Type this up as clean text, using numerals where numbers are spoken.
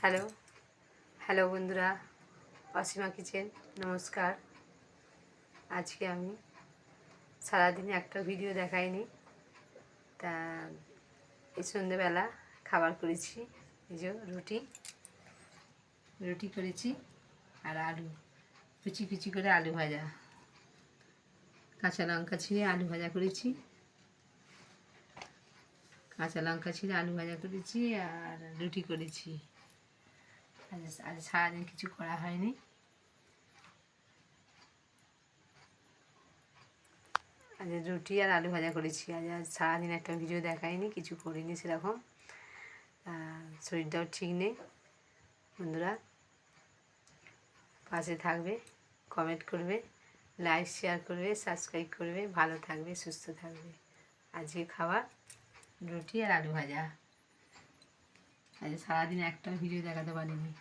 Hello hello বন্ধুরা, Asima kitchen নমস্কার। আজকে আমি সারাদিনে একটা ভিডিও দেখাইনি, তা এই সন্ধ্যেবেলা খাবার করেছি। এই যে রুটি করেছি আর আলু কুচি কুচি করে আলু ভাজা, কাঁচা লঙ্কা ছিঁড়ে আলু ভাজা করেছি, আর রুটি করেছি। আজ সারাদিন কিছু করা হয়নি। আজ রুটি আর আলু ভাজা করেছি। আজ সারাদিন একটা ভিডিও দেখাইনি, কিছু করিনি সেরকম। শরীরটাও ঠিক নেই। বন্ধুরা পাশে থাকবে, কমেন্ট করবে, লাইক শেয়ার করবে, সাবস্ক্রাইব করবে। ভালো থাকবে, সুস্থ থাকবে। আজকে খাবার রুটি আর আলু ভাজা। আজ সারাদিন একটা ভিডিও দেখাতে পারিনি।